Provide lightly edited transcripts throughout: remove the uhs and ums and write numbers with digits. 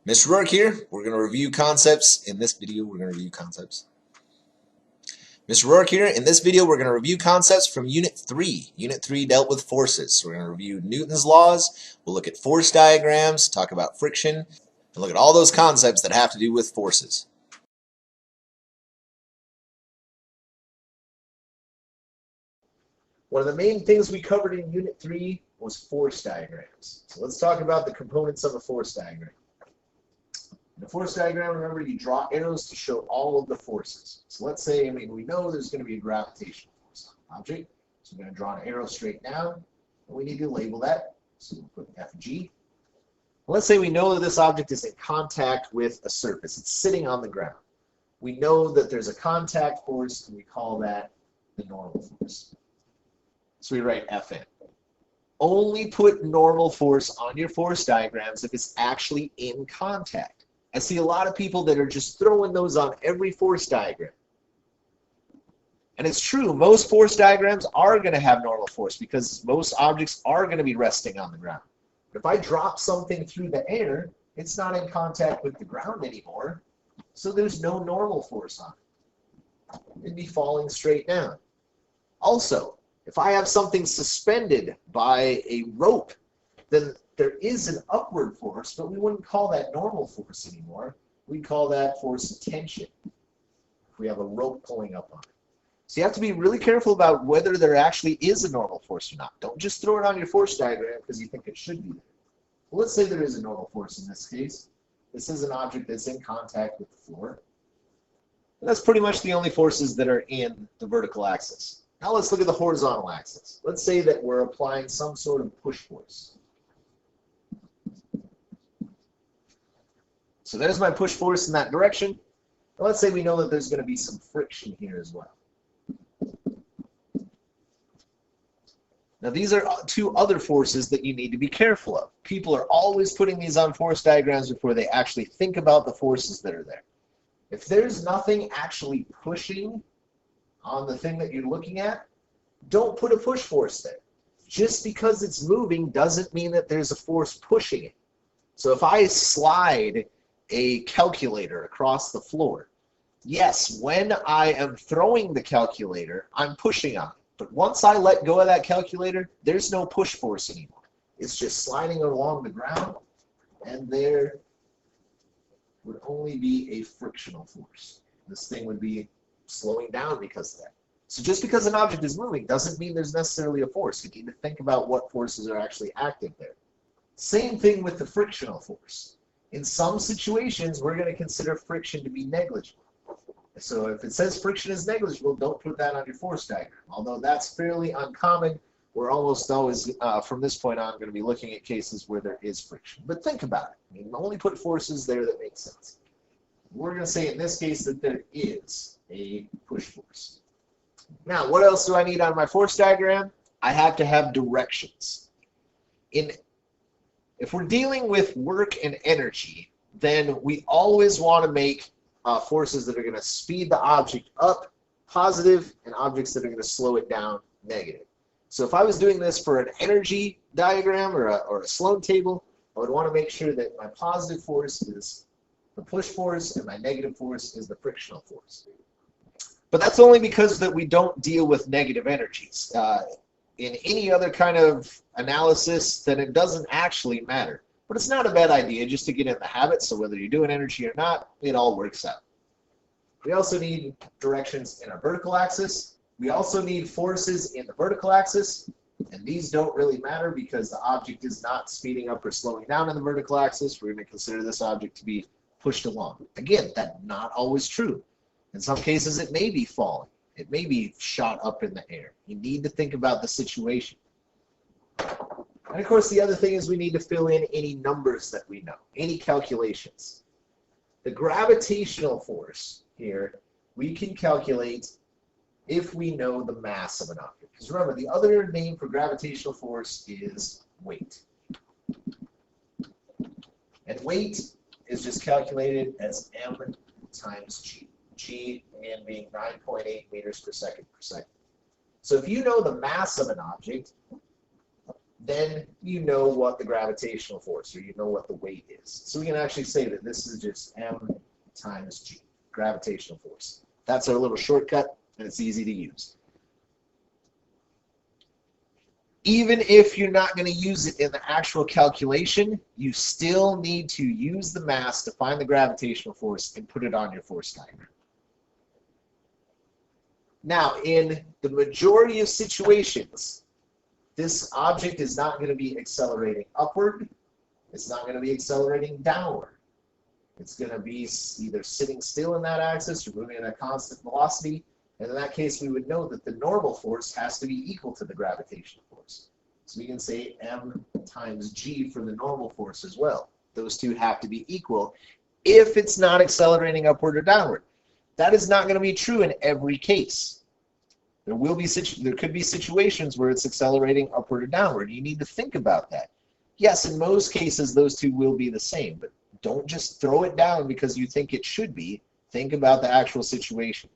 Mr. Rourke here. We're going to review concepts. In this video, we're going to review concepts. Mr. Rourke here. In this video, we're going to review concepts from Unit 3. Unit 3 dealt with forces. So we're going to review Newton's laws. We'll look at force diagrams, talk about friction, and look at all those concepts that have to do with forces. One of the main things we covered in Unit 3 was force diagrams. So let's talk about the components of a force diagram. In a force diagram, remember, you draw arrows to show all of the forces. So let's say, we know there's going to be a gravitational force on an object. So we're going to draw an arrow straight down, and we need to label that. So we'll put FG. Let's say we know that this object is in contact with a surface. It's sitting on the ground. We know that there's a contact force, and we call that the normal force. So we write Fn. Only put normal force on your force diagrams if it's actually in contact. I see a lot of people that are just throwing those on every force diagram. And it's true, most force diagrams are going to have normal force because most objects are going to be resting on the ground. But if I drop something through the air, it's not in contact with the ground anymore, so there's no normal force on it. It'd be falling straight down. Also, if I have something suspended by a rope, then there is an upward force, but we wouldn't call that normal force anymore. We'd call that force of tension if we have a rope pulling up on it. So you have to be really careful about whether there actually is a normal force or not. Don't just throw it on your force diagram because you think it should be there. Well, let's say there is a normal force in this case. This is an object that's in contact with the floor. And that's pretty much the only forces that are in the vertical axis. Now let's look at the horizontal axis. Let's say that we're applying some sort of push force. So there's my push force in that direction. Now let's say we know that there's going to be some friction here as well. Now these are two other forces that you need to be careful of. People are always putting these on force diagrams before they actually think about the forces that are there. If there's nothing actually pushing on the thing that you're looking at, don't put a push force there. Just because it's moving doesn't mean that there's a force pushing it. So if I slide a calculator across the floor, yes, when I am throwing the calculator, I'm pushing on it. But once I let go of that calculator, there's no push force anymore. It's just sliding along the ground, and there would only be a frictional force. This thing would be slowing down because of that. So just because an object is moving doesn't mean there's necessarily a force. You need to think about what forces are actually active there. Same thing with the frictional force. In some situations, we're going to consider friction to be negligible. So if it says friction is negligible, don't put that on your force diagram. Although that's fairly uncommon, we're almost always, from this point on, going to be looking at cases where there is friction. But think about it. Only put forces there that make sense. We're going to say in this case that there is a push force. Now, what else do I need on my force diagram? I have to have directions. If we're dealing with work and energy, then we always want to make forces that are going to speed the object up, positive, and objects that are going to slow it down, negative. So if I was doing this for an energy diagram or a Sloan table, I would want to make sure that my positive force is the push force and my negative force is the frictional force. But that's only because that we don't deal with negative energies. In any other kind of analysis, then it doesn't actually matter. But it's not a bad idea just to get in the habit, so whether you're doing energy or not, it all works out. We also need directions in our vertical axis. We also need forces in the vertical axis, and these don't really matter because the object is not speeding up or slowing down in the vertical axis. We're going to consider this object to be pushed along. Again, that's not always true. In some cases, it may be falling. It may be shot up in the air. You need to think about the situation. And of course, the other thing is we need to fill in any numbers that we know, any calculations. The gravitational force here, we can calculate if we know the mass of an object. Because remember, the other name for gravitational force is weight. And weight is just calculated as m times g. G again being 9.8 meters per second per second. So if you know the mass of an object, then you know what the gravitational force, or you know what the weight is. So we can actually say that this is just m times g, gravitational force. That's our little shortcut, and it's easy to use. Even if you're not going to use it in the actual calculation, you still need to use the mass to find the gravitational force and put it on your force diagram. Now, in the majority of situations, this object is not going to be accelerating upward. It's not going to be accelerating downward. It's going to be either sitting still in that axis or moving at a constant velocity. And in that case, we would know that the normal force has to be equal to the gravitational force. So we can say m times g for the normal force as well. Those two have to be equal if it's not accelerating upward or downward. That is not going to be true in every case. There could be situations where it's accelerating upward or downward. You need to think about that. Yes, in most cases, those two will be the same, but don't just throw it down because you think it should be. Think about the actual situation.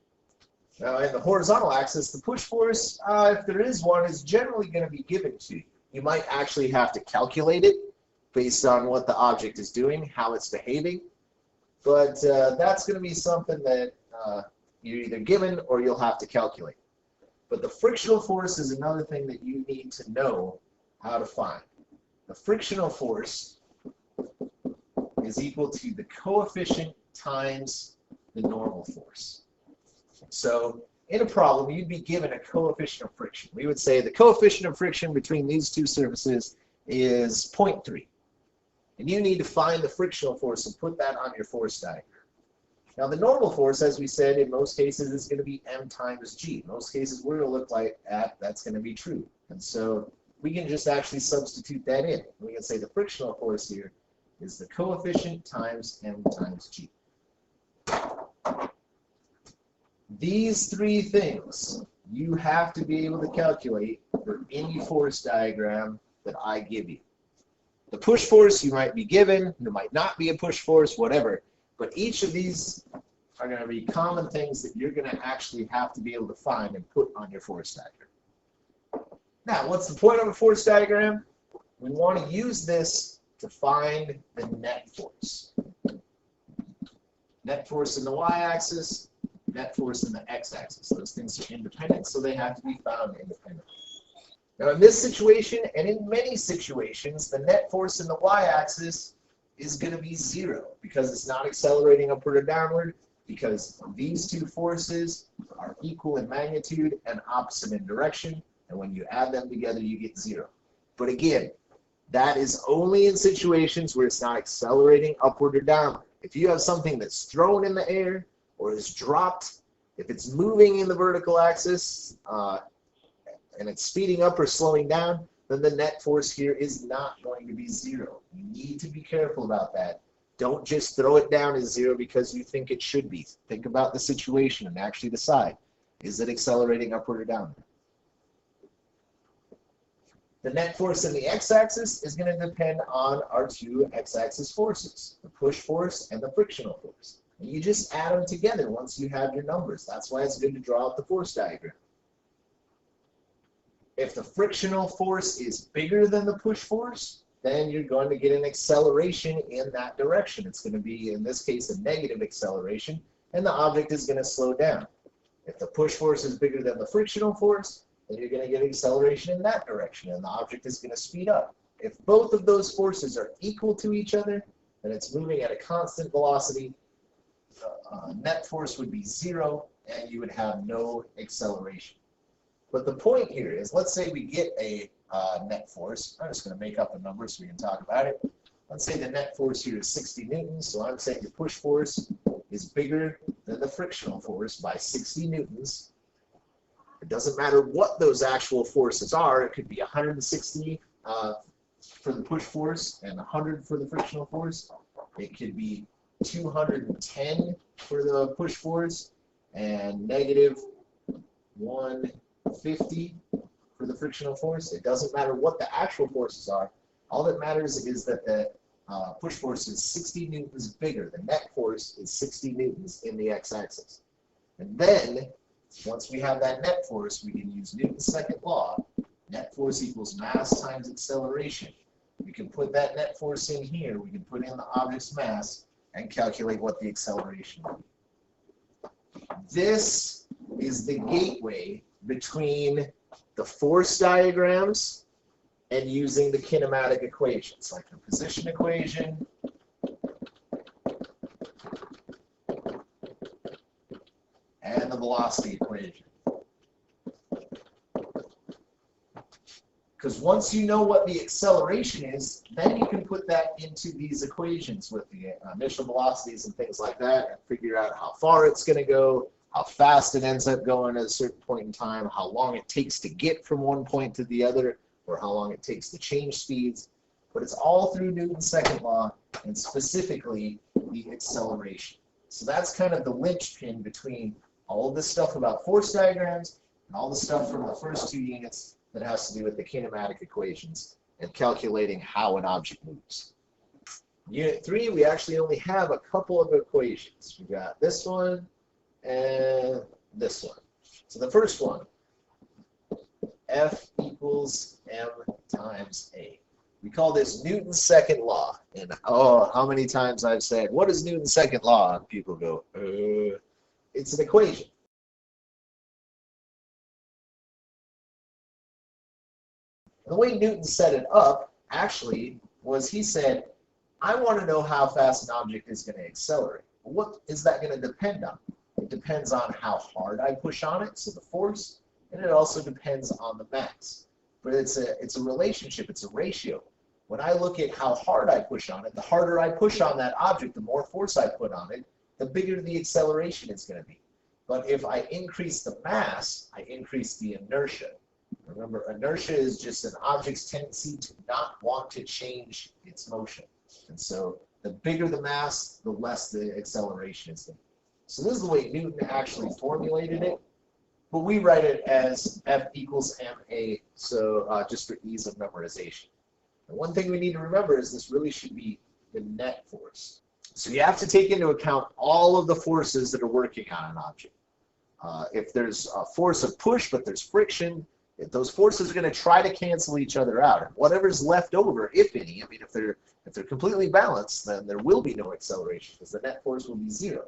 Now, in the horizontal axis, the push force, if there is one, is generally going to be given to you. You might actually have to calculate it based on what the object is doing, how it's behaving, but that's going to be something that you're either given or you'll have to calculate. But the frictional force is another thing that you need to know how to find. The frictional force is equal to the coefficient times the normal force. So in a problem, you'd be given a coefficient of friction. We would say the coefficient of friction between these two surfaces is 0.3. And you need to find the frictional force and put that on your force diagram. Now the normal force, as we said, in most cases is going to be m times g. In most cases we're going to look like that's going to be true. And so we can just actually substitute that in. We can say the frictional force here is the coefficient times m times g. These three things you have to be able to calculate for any force diagram that I give you. The push force you might be given, there might not be a push force, whatever, but each of these are going to be common things that you're going to actually have to be able to find and put on your force diagram. Now, what's the point of a force diagram? We want to use this to find the net force. Net force in the y-axis, net force in the x-axis. Those things are independent, so they have to be found independently. Now in this situation, and in many situations, the net force in the y-axis is going to be 0 because it's not accelerating upward or downward, because these two forces are equal in magnitude and opposite in direction, and when you add them together you get 0. But again, that is only in situations where it's not accelerating upward or downward. If you have something that's thrown in the air or is dropped, if it's moving in the vertical axis and it's speeding up or slowing down, then the net force here is not going to be 0. You need to be careful about that. Don't just throw it down as 0 because you think it should be. Think about the situation and actually decide, is it accelerating upward or downward? The net force in the x-axis is going to depend on our two x-axis forces, the push force and the frictional force. And you just add them together once you have your numbers. That's why it's good to draw out the force diagram. If the frictional force is bigger than the push force, then you're going to get an acceleration in that direction. It's going to be, in this case, a negative acceleration, and the object is going to slow down. If the push force is bigger than the frictional force, then you're going to get acceleration in that direction, and the object is going to speed up. If both of those forces are equal to each other, then it's moving at a constant velocity. Net force would be 0, and you would have no acceleration. But the point here is, let's say we get a net force. I'm just going to make up a number so we can talk about it. Let's say the net force here is 60 newtons, so I'm saying the push force is bigger than the frictional force by 60 newtons. It doesn't matter what those actual forces are. It could be 160 for the push force and 100 for the frictional force. It could be 210 for the push force and negative 150 for the frictional force. It doesn't matter what the actual forces are. All that matters is that the push force is 60 newtons bigger. The net force is 60 newtons in the x-axis. And then, once we have that net force, we can use Newton's second law Net force equals mass times acceleration. We can put that net force in here. We can put in the object's mass and calculate what the acceleration will be. This is the gateway between the force diagrams and using the kinematic equations, like the position equation and the velocity equation. Because once you know what the acceleration is, then you can put that into these equations with the initial velocities and things like that and figure out how far it's going to go, how fast it ends up going at a certain point in time, how long it takes to get from one point to the other, or how long it takes to change speeds. But it's all through Newton's second law, and specifically the acceleration. So that's kind of the linchpin between all of this stuff about force diagrams and all the stuff from the first two units that has to do with the kinematic equations and calculating how an object moves. Unit 3, we actually only have a couple of equations. We got this one and this one. So the first one, F equals m times a. We call this Newton's second law. And oh, how many times I've said, what is Newton's second law? And people go, it's an equation. The way Newton set it up, actually, was he said, I want to know how fast an object is going to accelerate. What is that going to depend on? It depends on how hard I push on it, so the force, and it also depends on the mass. But it's a relationship, it's a ratio. When I look at how hard I push on it, the harder I push on that object, the more force I put on it, the bigger the acceleration is going to be. But if I increase the mass, I increase the inertia. Remember, inertia is just an object's tendency to not want to change its motion. And so the bigger the mass, the less the acceleration is going to be. So this is the way Newton actually formulated it. But we write it as F equals ma, so just for ease of memorization. And one thing we need to remember is this really should be the net force. So you have to take into account all of the forces that are working on an object. If there's a force of push, but there's friction, those forces are going to try to cancel each other out. And whatever's left over, if any, I mean, if they're completely balanced, then there will be no acceleration because the net force will be zero.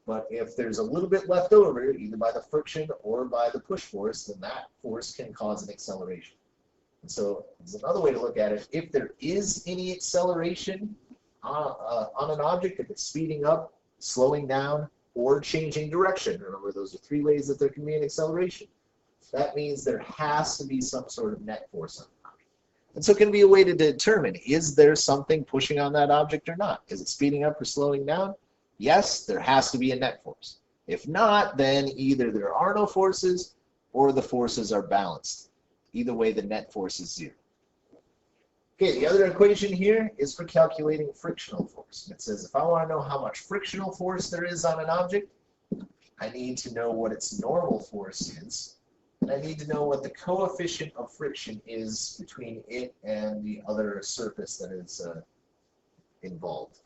But if there's a little bit left over, either by the friction or by the push force, then that force can cause an acceleration. And so there's another way to look at it. If there is any acceleration on an object, if it's speeding up, slowing down, or changing direction, remember those are three ways that there can be an acceleration, that means there has to be some sort of net force on the object. And so it can be a way to determine, is there something pushing on that object or not? Is it speeding up or slowing down? Yes, there has to be a net force. If not, then either there are no forces or the forces are balanced. Either way, the net force is zero. Okay, the other equation here is for calculating frictional force. It says if I want to know how much frictional force there is on an object, I need to know what its normal force is, and I need to know what the coefficient of friction is between it and the other surface that is involved.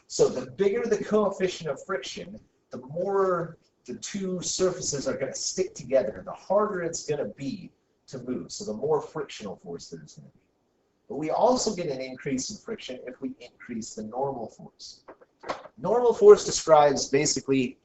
So the bigger the coefficient of friction, the more the two surfaces are going to stick together, the harder it's going to be to move. So the more frictional force there's going to be. But we also get an increase in friction if we increase the normal force. Normal force describes basically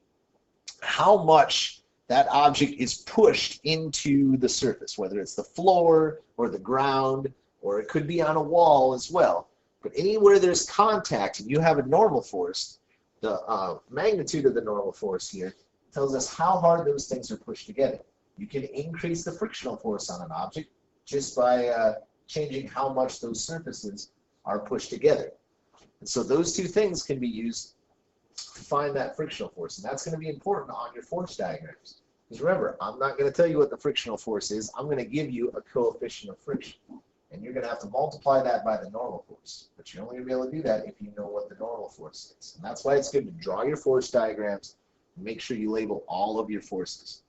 how much that object is pushed into the surface, whether it's the floor or the ground, or it could be on a wall as well. But anywhere there's contact and you have a normal force, the magnitude of the normal force here tells us how hard those things are pushed together. You can increase the frictional force on an object just by changing how much those surfaces are pushed together. And so those two things can be used to find that frictional force. And that's going to be important on your force diagrams. Because remember, I'm not going to tell you what the frictional force is. I'm going to give you a coefficient of friction. And you're going to have to multiply that by the normal force. But you're only going to be able to do that if you know what the normal force is. And that's why it's good to draw your force diagrams and make sure you label all of your forces.